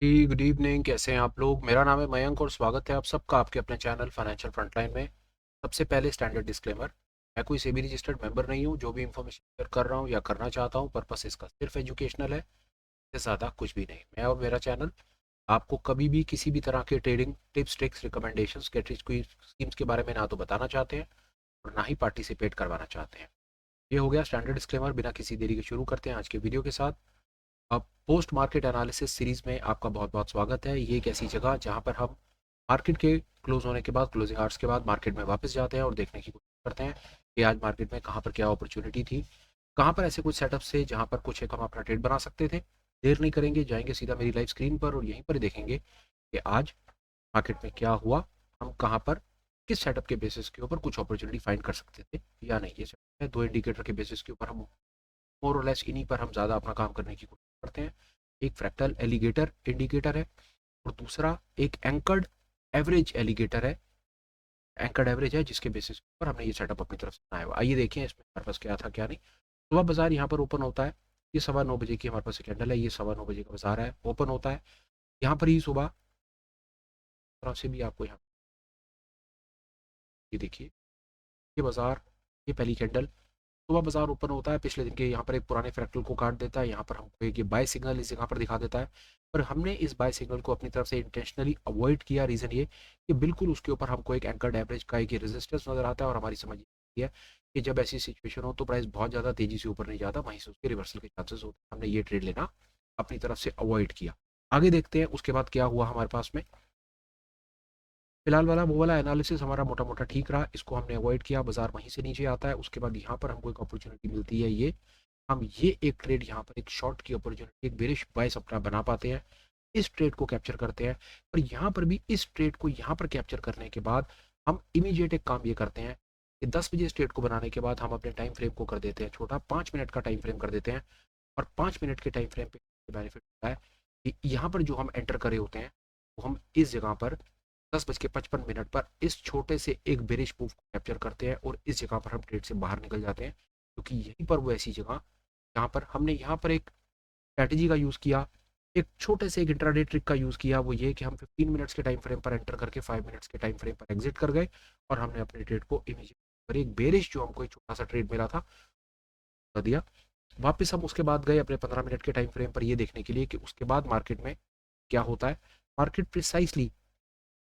जी, good evening. कैसे हैं आप लोग? मेरा नाम है मयंक और स्वागत है आप सबका आपके अपने चैनल फाइनेंशियल फ्रंटलाइन में। सबसे पहले स्टैंडर्ड डिस्क्लेमर, मैं कोई सेबी रजिस्टर्ड मेंबर नहीं हूँ। जो भी इंफॉर्मेशन शेयर कर रहा हूँ या करना चाहता हूँ, पर्पस इसका सिर्फ एजुकेशनल है, इससे ज़्यादा कुछ भी नहीं। मैं और मेरा चैनल आपको कभी भी किसी भी तरह के ट्रेडिंग टिप्स, ट्रिक्स, रिकमेंडेशंस, कोई स्कीम्स के बारे में ना तो बताना चाहते हैं और ना ही पार्टिसिपेट करवाना चाहते हैं। ये हो गया स्टैंडर्ड डिस्क्लेमर। बिना किसी देरी के शुरू करते हैं आज के वीडियो के साथ। अब पोस्ट मार्केट एनालिसिस सीरीज में आपका बहुत बहुत स्वागत है। ये एक ऐसी जगह जहां पर हम मार्केट के क्लोज होने के बाद, क्लोजिंग आवर्स के बाद मार्केट में वापस जाते हैं और देखने की कोशिश करते हैं कि आज मार्केट में कहां पर क्या अपॉर्चुनिटी थी, कहां पर ऐसे कुछ सेटअप्स थे जहां पर कुछ एक हम अपना ट्रेड बना सकते थे। देर नहीं करेंगे, जाएंगे सीधा मेरी लाइव स्क्रीन पर और यहीं पर देखेंगे कि आज मार्केट में क्या हुआ, हम कहां पर किस सेटअप के बेसिस के ऊपर कुछ अपॉर्चुनिटी फाइंड कर सकते थे या नहीं। ये सेटअप है, दो इंडिकेटर के बेसिस के ऊपर हम मोर और लेस इन्हीं पर हम ज़्यादा अपना काम करने की कोशिश करते हैं। एक फ्रैक्टल एलिगेटर इंडिकेटर है और दूसरा एक एंकर्ड एवरेज एलिगेटर है। एंकर्ड एवरेज है जिसके बेसिस पर हमने ये सेटअप अपनी तरफ से बनाया हुआ। आइए देखें इसमें हमारे पास क्या था क्या नहीं। सुबह बाजार यहाँ पर ओपन होता है। ये 9:15 की हमारे पास एक कैंडल है। ये 9:15 का बाजार है, ओपन होता है यहाँ पर ही सुबह। तरफ से भी आपको यहाँ ये देखिए, ये बाजार, ये पहली कैंडल, सुबह बाजार ओपन होता है पिछले दिन के, यहाँ पर एक पुराने फ्रैक्टल को काट देता है। यहाँ पर हमको एक ये बाय सिग्नल इस जगह पर दिखा देता है। पर हमने इस बाय सिग्नल को अपनी तरफ से इंटेंशनली अवॉइड किया। रीजन ये कि बिल्कुल उसके ऊपर हमको एक एंकर्ड एवरेज का एक रेजिस्टेंस नजर आता है और हमारी समझ ये है कि जब ऐसी सिचुएशन हो तो प्राइस बहुत ज़्यादा तेजी से ऊपर नहीं जाता, वहीं से उसके रिवर्सल के चांसेस होते हैं। हमने ये ट्रेड लेना अपनी तरफ से अवॉइड किया। आगे देखते हैं उसके बाद क्या हुआ हमारे पास में। फिलहाल वो वाला एनालिसिस हमारा मोटा मोटा ठीक रहा, इसको हमने अवॉइड किया। बाजार वहीं से नीचे आता है, उसके बाद यहाँ पर हमको एक अपॉर्चुनिटी मिलती है। ये हम ये एक ट्रेड यहाँ पर एक शॉर्ट की अपॉर्चुनिटी, एक बेरिश बाय अपना बना पाते हैं, इस ट्रेड को कैप्चर करते हैं। पर यहाँ पर भी इस ट्रेड को यहाँ पर कैप्चर करने के बाद हम इमीडिएट एक काम ये करते हैं कि 10 बजे इस ट्रेड को बनाने के बाद हम अपने टाइम फ्रेम को कर देते हैं छोटा, 5 मिनट का टाइम फ्रेम कर देते हैं। और 5 मिनट के टाइम फ्रेम पे बेनिफिट होता है कि यहाँ पर जो हम एंटर करे होते हैं वो हम इस जगह पर 10:55 पर इस छोटे से एक बेरिश मूव को कैप्चर करते हैं और इस जगह पर हम ट्रेड से बाहर निकल जाते हैं, क्योंकि यहीं पर वो ऐसी जगह जहाँ पर हमने यहाँ पर एक स्ट्रैटेजी का यूज़ किया, एक छोटे से एक इंट्राडे ट्रिक का यूज़ किया। वो ये कि हम 15 मिनट्स के टाइम फ्रेम पर एंटर करके 5 मिनट्स के टाइम फ्रेम पर एग्जिट कर गए और हमने अपने ट्रेड को इमीडिएट पर एक बेरिश जो हमको एक छोटा सा ट्रेड मिला था कर दिया। वापस हम उसके बाद गए अपने 15 मिनट के टाइम फ्रेम पर ये देखने के लिए कि उसके बाद मार्केट में क्या होता है। मार्केट प्रिसाइसली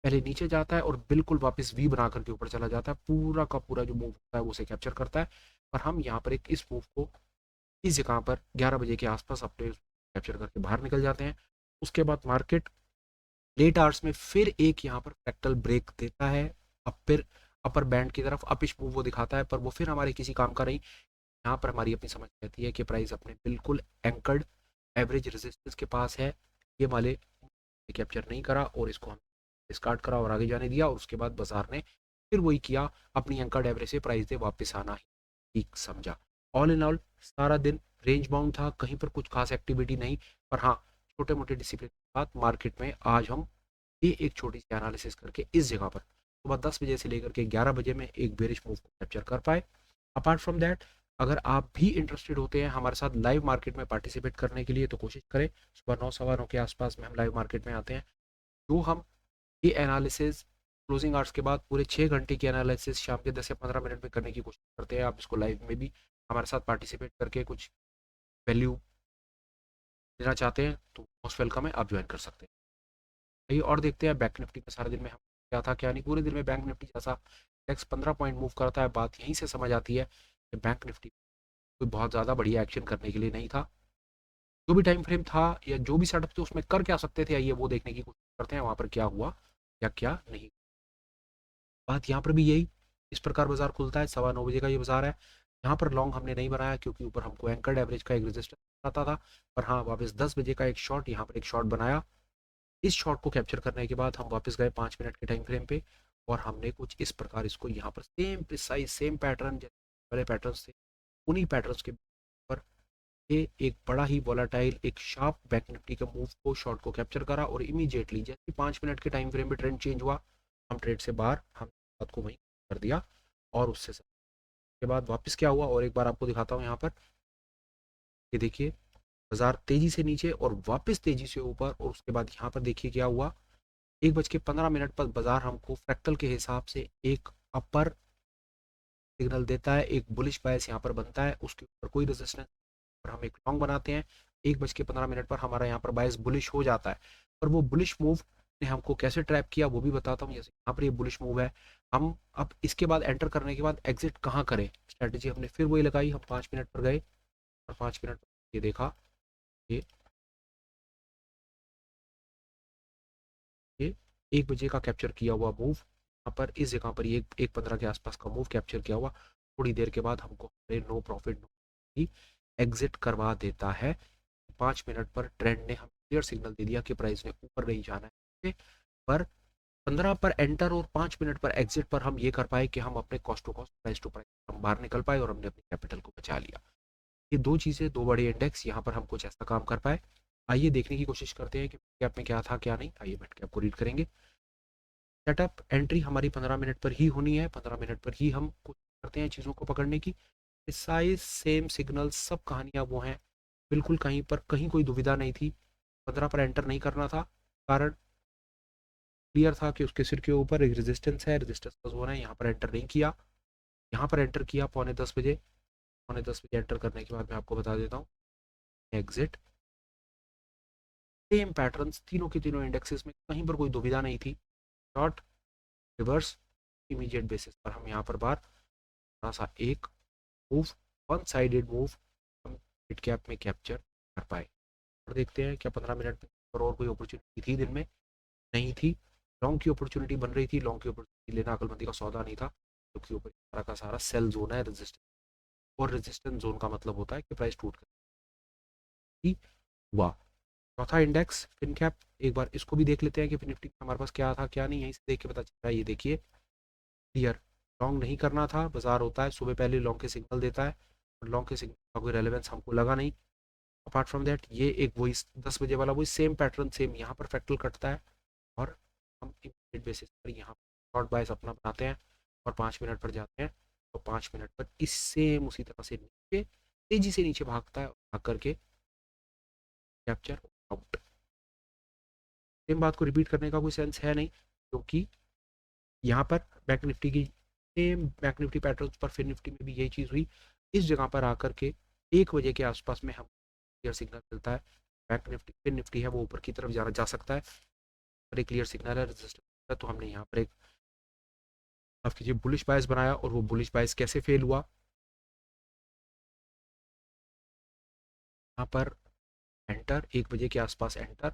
पहले नीचे जाता है और बिल्कुल वापस वी बना करके ऊपर चला जाता है। पूरा का पूरा जो मूव होता है वो उसे कैप्चर करता है। और हम यहाँ पर एक इस मूव को इस जगह पर 11 बजे के आसपास अपने कैप्चर करके बाहर निकल जाते हैं। उसके बाद मार्केट लेट आवर्स में फिर एक यहाँ पर फ्रैक्टल ब्रेक देता है। अब फिर अपर बैंड की तरफ अपिश मूव वो दिखाता है, पर वो फिर हमारे किसी काम का नहीं। यहाँ पर हमारी अपनी समझ रहती है कि प्राइस अपने बिल्कुल एंकर्ड एवरेज रेजिस्टेंस के पास है। ये वाले कैप्चर नहीं करा और इसको हम डिस्कार्ड करा और आगे जाने दिया। और उसके बाद बाजार ने फिर वही किया, अपनी एंकर्ड एवरेज से प्राइस दे वापस आना ही ठीक समझा। ऑल इन ऑल सारा दिन रेंज बाउंड था, कहीं पर कुछ खास एक्टिविटी नहीं। पर हाँ, छोटे मोटे डिसिप्लिन के साथ मार्केट में आज हम ये एक छोटी सी एनालिसिस करके इस जगह पर सुबह 10 बजे से लेकर के 11 बजे में एक बेरिश मूव को कैप्चर कर पाए। अपार्ट फ्रॉम दैट, अगर आप भी इंटरेस्टेड होते हैं हमारे साथ लाइव मार्केट में पार्टिसिपेट करने के लिए तो कोशिश करें। सुबह 9 सवा 9 के आसपास में हम लाइव मार्केट में आते हैं। जो हम ये एनालिसिस क्लोजिंग आवर्स के बाद पूरे 6 घंटे की एनालिसिस शाम के 10 या 15 मिनट में करने की कोशिश करते हैं। आप इसको लाइव में भी हमारे साथ पार्टिसिपेट करके कुछ वैल्यू देना चाहते हैं तो मोस्ट वेलकम है, आप ज्वाइन कर सकते हैं। आइए और देखते हैं बैंक निफ्टी में सारे दिन में हम क्या था क्या नहीं। पूरे दिन में बैंक निफ्टी जैसा इंडेक्स 15 पॉइंट मूव करता है, बात यहीं से समझ आती है कि बैंक निफ्टी कोई बहुत ज़्यादा बढ़िया एक्शन करने के लिए नहीं था। जो भी टाइम फ्रेम था या जो भी सेटअप थे उसमें कर क्या सकते थे, आइए वो देखने की कोशिश करते हैं वहाँ पर क्या हुआ या क्या नहीं। बात यहाँ पर भी यही, इस प्रकार बाजार खुलता है। 9:15 का ये बाजार है। यहाँ पर लॉन्ग हमने नहीं बनाया क्योंकि ऊपर हमको एंकर्ड एवरेज का एक रेजिस्टेंस आता था। पर हाँ, वापस 10 बजे का एक शॉट, यहाँ पर एक शॉट बनाया। इस शॉट को कैप्चर करने के बाद हम वापस गए 5 मिनट के टाइम फ्रेम पे और हमने कुछ इस प्रकार इसको यहाँ पर सेम प्रिसाइज सेम पैटर्न जैसे पहले पैटर्न्स थे उन्हीं पैटर्न्स के ऊपर ये एक बड़ा ही वॉलाटाइल एक शार्प बैंक निफ्टी के मूव को शॉट को कैप्चर करा और इमीडिएटली जैसे 5 मिनट के टाइम फ्रेम में ट्रेंड चेंज हुआ, हम ट्रेड से बाहर, हम बात को वहीं कर दिया। और उससे के बाद वापस क्या हुआ और एक बार आपको दिखाता हूँ यहाँ पर। ये देखिए, बाजार तेजी से नीचे और वापस तेजी से ऊपर, और उसके बाद यहाँ पर देखिए क्या हुआ, 1:15 पर बाजार हमको फ्रैक्टल के हिसाब से एक अपर सिग्नल देता है, एक बुलिश बायस यहाँ पर बनता है, उसके ऊपर कोई रेजिस्टेंस पर हम एक लॉन्ग बनाते हैं। 1:15 पर हमारा यहाँ पर बायस बुलिश हो जाता है। पर वो बुलिश मूव ने हमको कैसे ट्रैप किया वो भी बताता हूँ। जैसे यहाँ पर ये बुलिश मूव है, हम अब इसके बाद एंटर करने के बाद एग्जिट कहाँ करें, स्ट्रेटेजी हमने फिर वही लगाई। हम 5 मिनट पर गए और 5 मिनट ये देखा, ये 1 बजे का कैप्चर किया हुआ मूव, यहाँ पर इस जगह पर ये 1:15 के आसपास का मूव कैप्चर किया हुआ, थोड़ी देर के बाद हमको नो प्रॉफिट ही एग्जिट करवा देता है। 5 मिनट पर ट्रेंड ने हम क्लियर सिग्नल दे दिया कि प्राइस ने ऊपर नहीं जाना है। पर 15 पर एंटर और 5 मिनट पर एग्जिट पर हम ये कर पाए कि हम अपने cost to cost, price to price हम बाहर निकल पाए और हमने अपनी कैपिटल को बचा लिया। ये दो चीज़ें, दो बड़े इंडेक्स, यहाँ पर हम कुछ ऐसा काम कर पाए। आइए देखने की कोशिश करते हैं कि कैप में क्या था क्या नहीं। आइए मिड कैप को रीड करेंगे। सेटअप एंट्री हमारी 15 मिनट पर ही होनी है, 15 मिनट पर ही हम कुछ करते हैं चीज़ों को पकड़ने की। साइज सेम सिग्नल सब कहानियाँ वो हैं, बिल्कुल कहीं पर कहीं कोई दुविधा नहीं थी। 15 पर एंटर नहीं करना था, कारण क्लियर था कि उसके सिर के ऊपर एक रेजिस्टेंस है, रेजिस्टेंस का जोन है। यहाँ पर एंटर नहीं किया, यहाँ पर एंटर किया पौने 10 बजे। पौने 10 बजे एंटर करने के बाद मैं आपको बता देता हूँ एग्जिट। सेम पैटर्न्स तीनों के तीनों इंडेक्सेस में, कहीं पर कोई दुविधा नहीं थी। शॉर्ट, रिवर्स, इमीडिएट बेसिस पर हम यहाँ पर बार थोड़ा सा एक मूव, वन साइडेड मूव हम मिड कैप में कैप्चर कर पाए। और देखते हैं क्या 15 मिनट में और कोई अपॉर्चुनिटी थी दिन में, नहीं थी। लॉन्ग की अपॉर्चुनिटी बन रही थी, लॉन्ग की अपॉर्चुनिटी लेना अकलमंदी का सौदा नहीं था, क्योंकि ऊपर सारा का सारा सेल जोन है, रेजिस्टेंस, और रेजिस्टेंस जोन का मतलब होता है कि प्राइस टूट कर हुआ। चौथा इंडेक्स फिन कैप, एक बार इसको भी देख लेते हैं कि फिन निफ्टी हमारे पास क्या था क्या नहीं है, इसे देख के पता चल रहा है। ये देखिए क्लियर, लॉन्ग नहीं करना था। बाजार होता है सुबह पहले लॉन्ग के सिग्नल देता है, और लॉन्ग के सिग्नल का कोई रेलेवेंस हमको लगा नहीं। अपार्ट फ्रॉम दैट ये एक वही 10 बजे वाला वही सेम पैटर्न, सेम यहाँ पर फ्रैक्टल कटता है, और हम इमीडिएट बेसिस पर यहाँ शॉर्ट बायस अपना बनाते हैं और 5 मिनट पर जाते हैं। और 5 मिनट पर इस सेम उसी तरह से नीचे तेजी से नीचे भागता है, भाग करके कैप्चर आउट। सेम बात को रिपीट करने का कोई सेंस है नहीं, क्योंकि यहाँ पर बैंक निफ्टी की सेम बैंक निफ्टी पैटर्न पर फिर निफ्टी में भी यही चीज़ हुई। इस जगह पर आकर के 1 बजे के आसपास में हम क्लियर सिग्नल मिलता है, बैंक निफ्टी फिर निफ्टी है वो ऊपर की तरफ जा सकता है, पर एक क्लियर सिग्नल है, रजिस्टर। तो हमने यहाँ पर एक माफ कीजिए बुलिश बायस बनाया, और वो बुलिश बायस कैसे फेल हुआ, यहाँ पर एंटर 1 बजे के आसपास enter,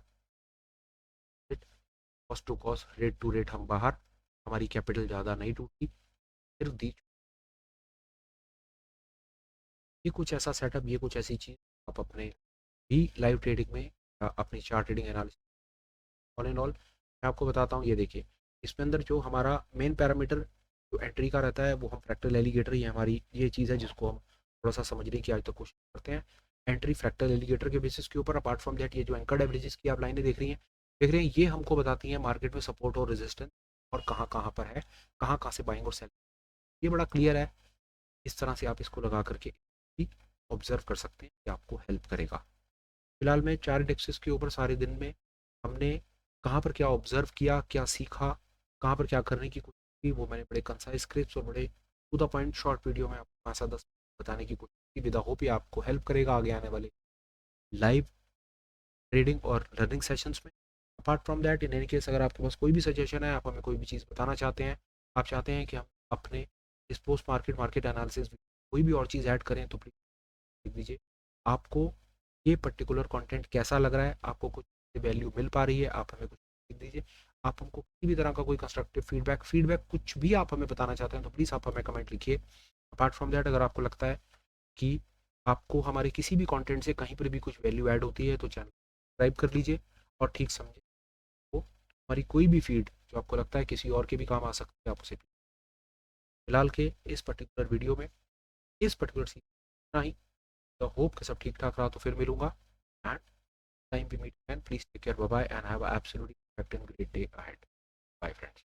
cost to cost, rate to rate हम बाहर, हमारी कैपिटल ज़्यादा नहीं टूटी, सिर्फ दी। ये कुछ ऐसा सेटअप, ये कुछ ऐसी चीज़ आप अपने भी लाइव ट्रेडिंग में अपनी chart trading analysis, all in all मैं आपको बताता हूँ। ये देखिए इसमें अंदर जो हमारा मेन पैरामीटर जो एंट्री का रहता है वो हम फ्रैक्टल एलिगेटर, ये हमारी ये चीज़ है जिसको हम थोड़ा सा समझने की आज तक कोशिश करते हैं। एंट्री फ्रैक्टल एलिगेटर के बेसिस के ऊपर, अपार्ट फ्रॉम दैट ये जो एंकर्ड एवरेजेस की आप लाइनें देख रहे हैं ये हमको बताती हैं मार्केट में सपोर्ट और रेजिस्टेंस, और कहाँ कहाँ पर है, कहाँ कहाँ से बाइंग और सेल, ये बड़ा क्लियर है। इस तरह से आप इसको लगा करके ऑब्जर्व कर सकते हैं कि आपको हेल्प करेगा। फिलहाल मैं 4 इंडेक्सेस के ऊपर सारे दिन में हमने कहाँ पर क्या ऑब्जर्व किया, क्या सीखा, कहाँ पर क्या करने की कोशिश की, वो मैंने बड़े कंसाइज स्क्रिप्ट और बड़े to the point short video में आपको 5 से 10 बताने की कोशिश की। विदा होप ये आपको हेल्प करेगा आगे आने वाले लाइव ट्रेडिंग और लर्निंग सेशंस में। Apart from that in any case अगर आपके पास कोई भी सजेशन है, आप हमें कोई भी चीज़ बताना चाहते हैं, आप चाहते हैं कि हम अपने इस पोस्ट मार्केट मार्केट एनालिसिस कोई भी और चीज़ ऐड करें, तो प्लीज़ लिख दीजिए। आपको ये पर्टिकुलर कंटेंट कैसा लग रहा है, आपको कुछ वैल्यू मिल पा रही है, आप हमें कुछ लिख दीजिए। आप हमको किसी भी तरह का कोई कंस्ट्रक्टिव फीडबैक कुछ भी आप हमें बताना चाहते हैं, तो प्लीज़ आप हमें कमेंट लिखिए। अपार्ट फ्रॉम दैट अगर आपको लगता है कि आपको हमारे किसी भी कंटेंट से कहीं पर भी कुछ वैल्यू ऐड होती है, तो चैनल सब्सक्राइब कर लीजिए और ठीक समझे तो हमारी कोई भी फीड जो आपको लगता है किसी और के भी काम आ सकती है, आप उसे फिलहाल के इस पर्टिकुलर वीडियो में इस पर्टिकुलर सीन इतना ही। तो होप कि सब ठीक ठाक रहा, तो फिर मिलूंगा and time we meet again, please take care, bye bye and have absolutely great day ahead. Bye friends.